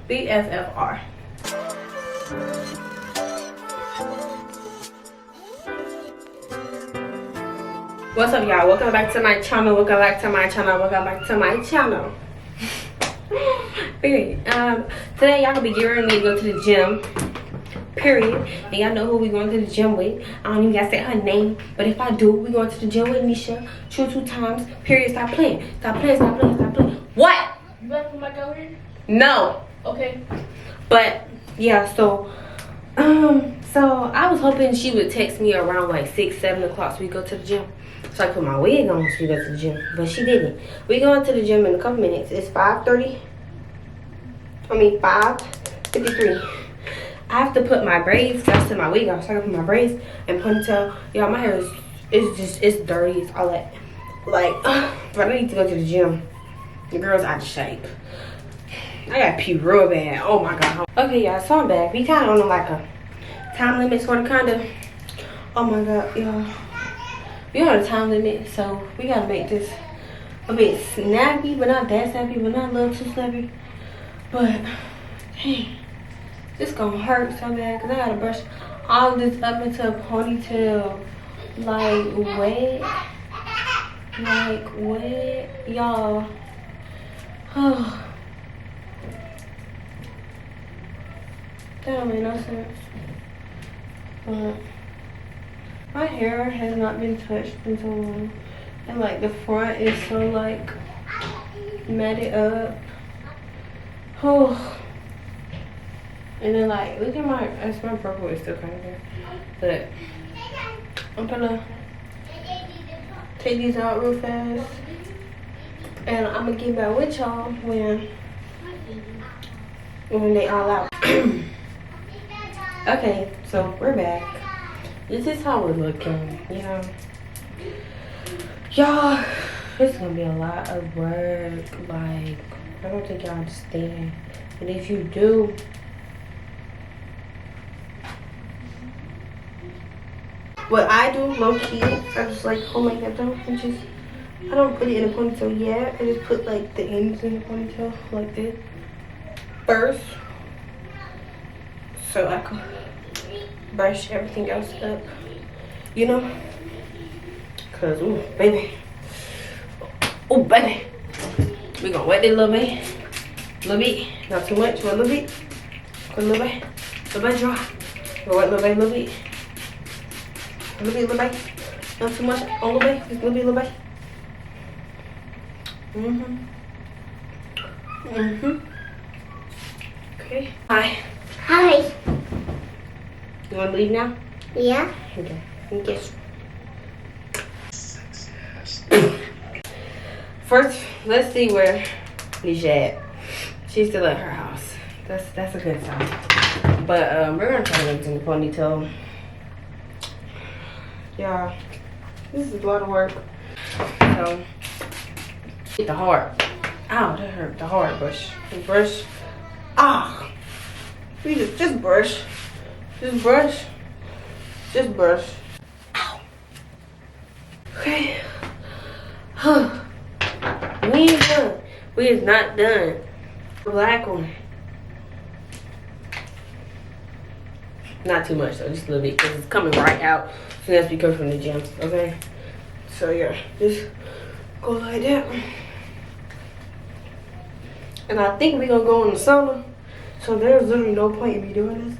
BFFR. What's up, y'all? Welcome back to my channel. Welcome back to my channel. Welcome back to my channel. Period. Today y'all gonna be getting ready to go to the gym. Period. And y'all know who we going to the gym with. I don't even gotta say her name, but if I do, we going to the gym with Nisha. Two times. Period. Stop playing. Stop playing. Stop playing. Stop playing. What? You better come back out here? No. Okay. But yeah, so I was hoping she would text me around like 6-7 o'clock so we go to the gym. So I put my wig on so we go to the gym. But she didn't. We going to the gym in a couple minutes. It's 5:53. I have to put my braids, I have to my wig off, so I can put my braids and ponytail. Y'all, my hair it's dirty, it's all that. Like, but I need to go to the gym. The girl's out of shape. I got pee real bad. Oh my god. Okay, y'all, so I'm back. We kind of on like a time limit, sort of, kind of. Oh my god, y'all. We on a time limit, so we gotta make this a bit snappy, but not that snappy, but not a little too snappy. But, dang. This gonna hurt so bad because I gotta brush all this up into a ponytail. Like wet. Y'all. Oh. That don't make no sense. But my hair has not been touched in so long. And like the front is so like matted up. Oh. And then like, look at my purple is still kind of there. But I'm gonna take these out real fast. And I'm gonna get back with y'all when they all out. Okay, so we're back. This is how we're looking, you know. Y'all, it's gonna be a lot of work. Like, I don't think y'all understand. And if you do, what I do, low key, I just like hold my head down and just, I don't put it in a ponytail yet. I just put like the ends in the ponytail like this first. So I can brush everything else up, you know? Cause, ooh, baby. Ooh, baby. We gonna wet this little bit. Not too much, but a little bit. A little bit dry. We'll wet little bit. A little bit. Not too much. A little bit. Just a little bit. Okay. Hi. You wanna leave now? Yeah. Okay. Yes. First, let's see where Nisha at. She's still at her house. That's a good sign. But we're gonna try to make it in the ponytail. Yeah, this is a lot of work. So, get the hard. Ow, that hurt. The hard brush. The brush. Ah, we just brush. Just brush. Ow. Okay. We ain't done. We is not done. Black one. Not too much though, just a little bit, because it's coming right out as soon as we come from the gym, okay? So yeah, just go like that. And I think we're gonna go in the sauna. So there's literally no point in me doing this,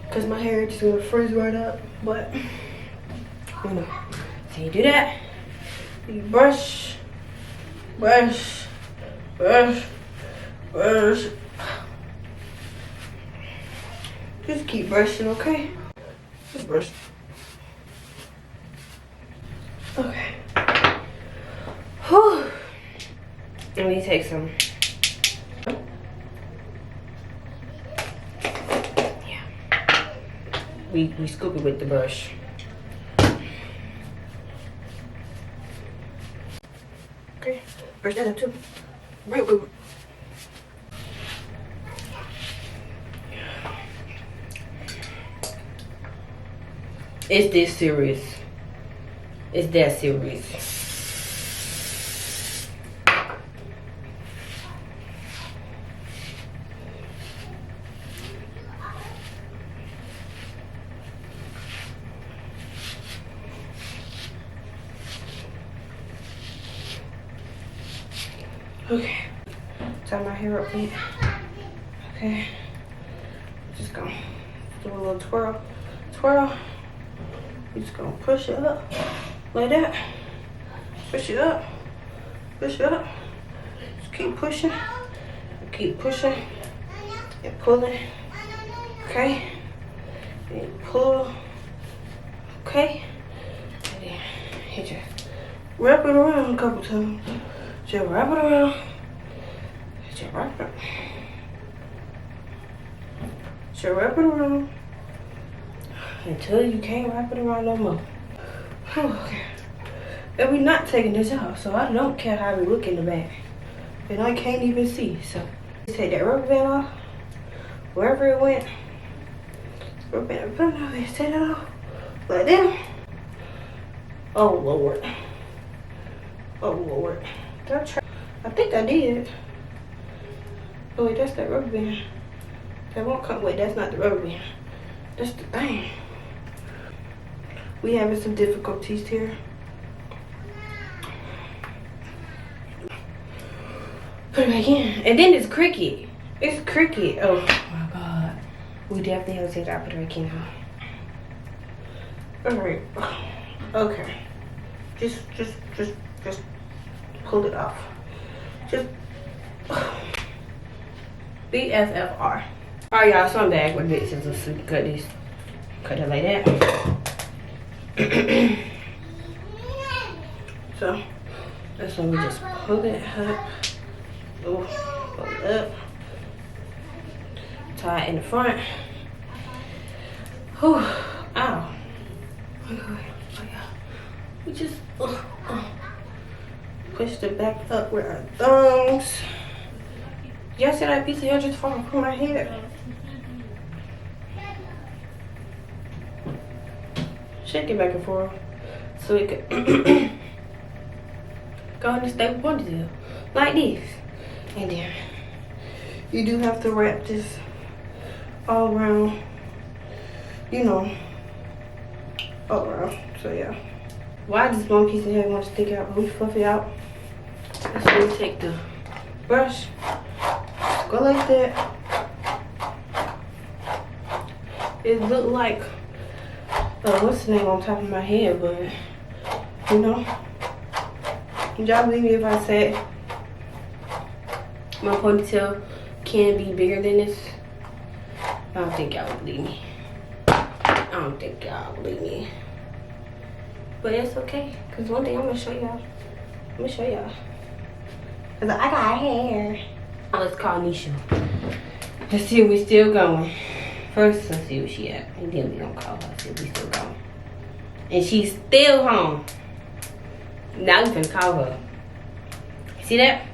because my hair is just gonna freeze right up. But, you know, so you do that. You brush. Just keep brushing, okay? Just brush. Okay. Whew. Let me take some. Yeah. We scoop it with the brush. Okay. Brush that up too. Real good. It's this serious. It's that serious. Okay. Tie my hair up, please. Okay. Just gonna do a little twirl. Twirl. We're just gonna push it up like that. Push it up. Push it up. Just keep pushing. Keep pushing and pulling. Okay. And pull. Okay. And then you just wrap it around a couple times. Just wrap it around. Just wrap it. Just wrap it around until you can't wrap it around no more. Okay. And we're not taking this out, so I don't care how we look in the back. And I can't even see, so just take that rubber band off. Wherever it went. Rubber band, put it over here, take it off. Like that. Oh Lord. Oh Lord. Did I try? I think I did. Oh wait, that's that rubber band. That won't come. Wait, that's not the rubber band. That's the thing. We having some difficulties here. Put it back in. And then it's cricket. It's cricket. Oh my God. We definitely have to take it out. Put it back in now. Alright. Okay. Just pull it off. Just BFFR. Alright, y'all, so I'm back with this. Let's cut this. Cut it like that. So that's when we just pull it up. Ooh, pull it up. Tie it in the front. Whew. Ow. We just push the back up with our thumbs. Y'all see that piece of hair just falling from my head? Shake it back and forth so it could go in the stable ponytail like this. And then you do have to wrap this all around, you know, all around. So yeah. Why does one piece of hair want to stick out? We fluff it out. That's when we take the brush, go like that. It look like what's the name on top of my head, but you know, y'all believe me if I say my ponytail can be bigger than this? I don't think y'all would believe me. I don't think y'all believe me. But it's okay, because one thing I'm going to show y'all. I'm going to show y'all. Because I got hair. Now let's call Nisha. Let's see if we still going. First, let's see where she at. And then we going to call her, see if we still going. And she's still home. Now we can call her. See that?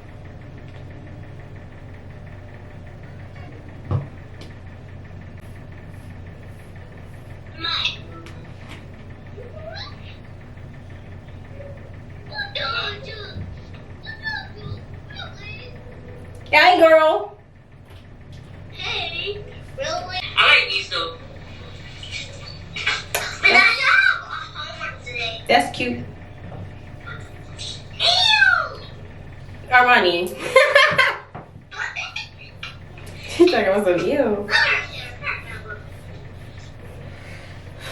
Hey, girl. Hey, really? I like these though. But I have homework today. That's cute. Ew! Armani. She's talking about some ew.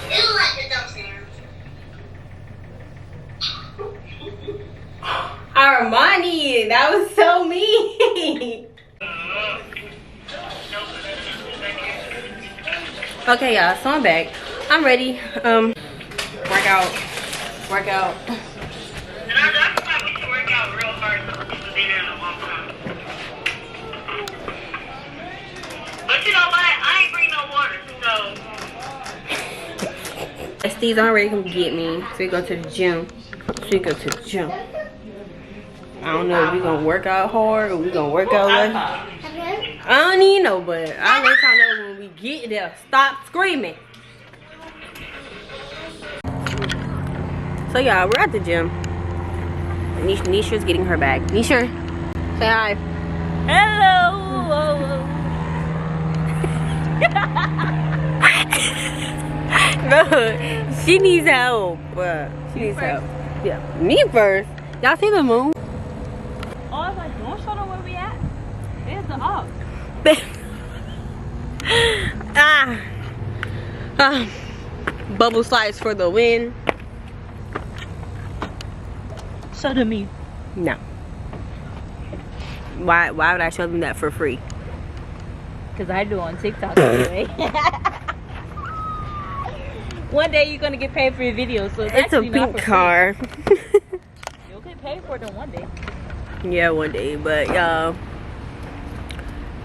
It was like a dumb sound. Armani, that was so mean. Okay, y'all, so I'm back. I'm ready. Work out. And I thought we should work out real hard so people be there in a long time. But you know what? I ain't bring no water, so. Steve's already come get me. So we go to the gym. I don't know if we gonna work out hard or we gonna work out like. I don't even know, but I'll let y'all know when we get there. Stop screaming. So y'all, we're at the gym. Nisha's getting her bag. Nisha, say hi. Hello. No, she needs help. She needs help. Yeah, me first. Y'all see the moon? Oh, I was like, don't show the off. Bubble slides for the win. Show to me. No. Why would I show them that for free? Because I do on TikTok anyway. One day you're gonna get paid for your videos, so It's a pink car. You'll get paid for them one day. Yeah, one day. But y'all,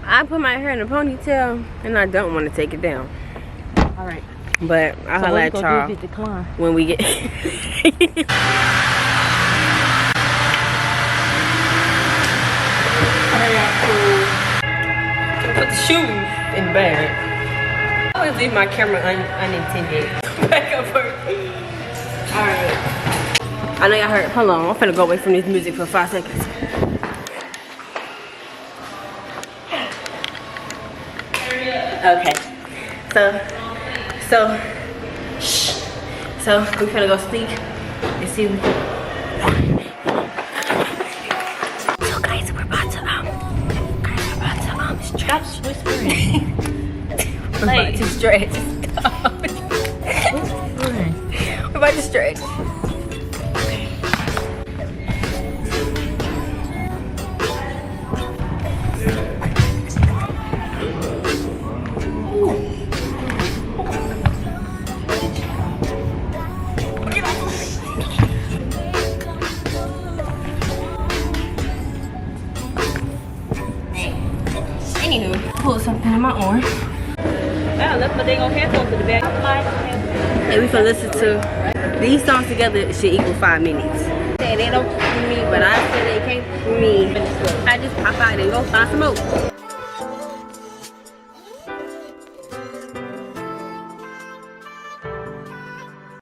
I put my hair in a ponytail and I don't want to take it down. All right. But I'll So holla at y'all when we get. Put the shoes in the bag. I always leave my camera unintended. Back up first. Alright. I know y'all heard. Hold on. I'm finna go away from this music for 5 seconds. Okay. So we finna go sneak and see. So guys, we're about to stretch. Stop whispering. We're about to stretch. We're about to stretch. Anywho, pull something in my arm. Yeah, look, but they gonna hand over to the back. And we can listen to these songs together. Should equal 5 minutes. Say they don't for me, but I say they can't for me. I just pop out and go find some more.